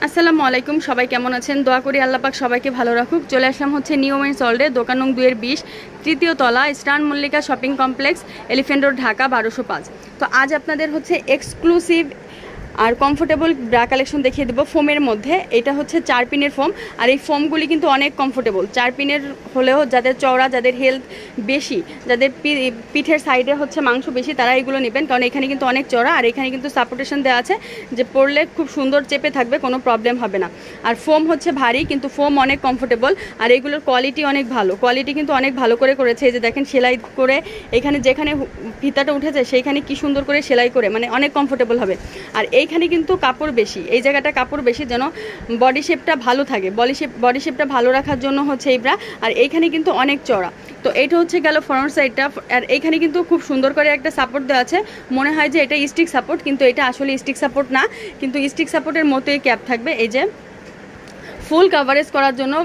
আসসালামু আলাইকুম, সবাই কেমন আছেন? দোয়া করি আল্লাহ পাক সবাইকে ভালো রাখুক। চলে আসলাম হচ্ছে নিউ ওমেন্স ওয়ার্ল্ডে, দোকান নং 2-20, তৃতীয় তলা, star Mallika shopping complex, elephant road, Dhaka 1205। তো আজ আপনাদের হচ্ছে এক্সক্লুসিভ আর কমফোর্টেবল ব্রা কালেকশন দেখিয়ে দেবো ফোমের মধ্যে। এটা হচ্ছে 4 পিনের ফোম, আর এই ফোমগুলি কিন্তু অনেক কমফোর্টেবল। 4 পিনের হলেও যাদের চওড়া, যাদের হেলথ বেশি, যাদের পিঠের সাইডে হচ্ছে মাংস বেশি, তারা এগুলো নেবেন, কারণ এখানে কিন্তু অনেক চওড়া আর এখানে কিন্তু সাপোর্টেশন দেওয়া আছে, যে পরলে খুব সুন্দর চেপে থাকবে, কোনো প্রবলেম হবে না। আর ফোম হচ্ছে ভারী, কিন্তু ফোম অনেক কমফোর্টেবল, আর এগুলোর কোয়ালিটি অনেক ভালো। কোয়ালিটি কিন্তু অনেক ভালো করে করেছে, এই যে দেখেন সেলাই করে, এখানে যেখানে ফিতাটা উঠেছে সেইখানে কি সুন্দর করে সেলাই করে, মানে অনেক কমফোর্টেবল হবে। আর এইখানে কিন্তু কাপড় বেশি, এই জায়গাটা কাপড় বেশি, যেন বডি শেপটা ভালো থাকে, বডি শেপটা ভালো রাখার জন্য হচ্ছে এই ব্রা। আর এইখানে কিন্তু অনেক চড়া। তো এইটা হচ্ছে গেল ফ্রন্ট সাইডটা, আর এইখানে কিন্তু খুব সুন্দর করে একটা সাপোর্ট দেওয়া আছে। মনে হয় যে এটা স্টিক সাপোর্ট, কিন্তু এটা আসলে স্টিক সাপোর্ট না, কিন্তু স্টিক সাপোর্টের মতোই ক্যাপ থাকবে। এই যে ফুল কাভারেজ করার জন্য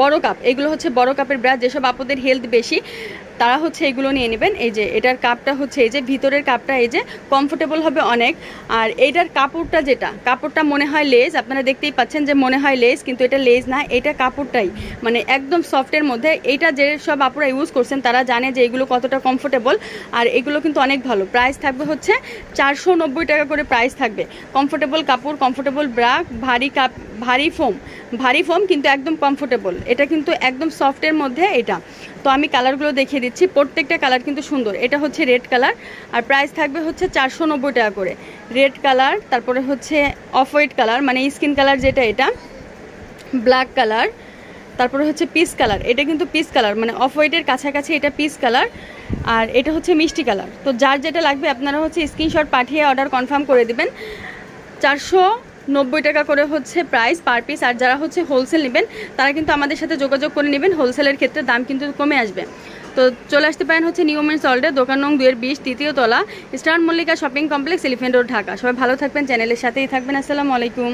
বড় কাপ, এগুলো হচ্ছে বড় কাপের ব্রা। যেসব আপুদের হেলথ বেশি তারা হচ্ছে এগুলো নিয়ে নেবেন। এই যে এটার কাপটা হচ্ছে, এই যে ভিতরের কাপটা, এই যে কমফোর্টেবল হবে অনেক। আর এইটার কাপড়টা, যেটা কাপড়টা মনে হয় লেস, আপনারা দেখতেই পাচ্ছেন যে মনে হয় লেস, কিন্তু এটা লেস না, এটা কাপড়টাই মানে একদম সফটের মধ্যে। এইটা যে সব আপুরা ইউজ করছেন তারা জানে যে এগুলো কতটা কমফোর্টেবল, আর এগুলো কিন্তু অনেক ভালো। প্রাইস থাকবে হচ্ছে 490 টাকা করে প্রাইস থাকবে। কমফোর্টেবল কাপড়, কমফোর্টেবল ব্রা, ভারী কাপ, ভারী ফোম কিন্তু একদম কমফোর্টেবল। এটা কিন্তু একদম সফটের মধ্যে এটা। তো আমি কালারগুলো দেখিয়ে দিচ্ছি, প্রত্যেকটা কালার কিন্তু সুন্দর। এটা হচ্ছে রেড কালার, আর প্রাইস থাকবে হচ্ছে 490 টাকা করে। রেড কালার, তারপরে হচ্ছে অফ হোয়াইট কালার, মানে স্কিন কালার যেটা, এটা ব্ল্যাক কালার, তারপরে হচ্ছে পিস কালার। এটা কিন্তু পিস কালার, মানে অফ হোয়াইটের কাছাকাছি এটা পিস কালার, আর এটা হচ্ছে মিষ্টি কালার। তো যার যেটা লাগবে আপনারা হচ্ছে স্ক্রিনশট পাঠিয়ে অর্ডার কনফার্ম করে দিবেন। 490 টাকা করে হচ্ছে প্রাইস পার পিস। আর যারা হচ্ছে হোলসেল নেবেন তারা কিন্তু আমাদের সাথে যোগাযোগ করে নেবেন, হোলসেলের ক্ষেত্রে দাম কিন্তু কমে আসবে। তো চলে আসতে পারেন হচ্ছে নিউ ওমেন্স ওয়ার্ল্ডে, দোকান নং 2-20, তৃতীয় তলা, star Mallika shopping complex, elephant road, Dhaka. সবাই ভালো থাকবেন, চ্যানেলের সাথেই থাকবেন। আসসালামু আলাইকুম।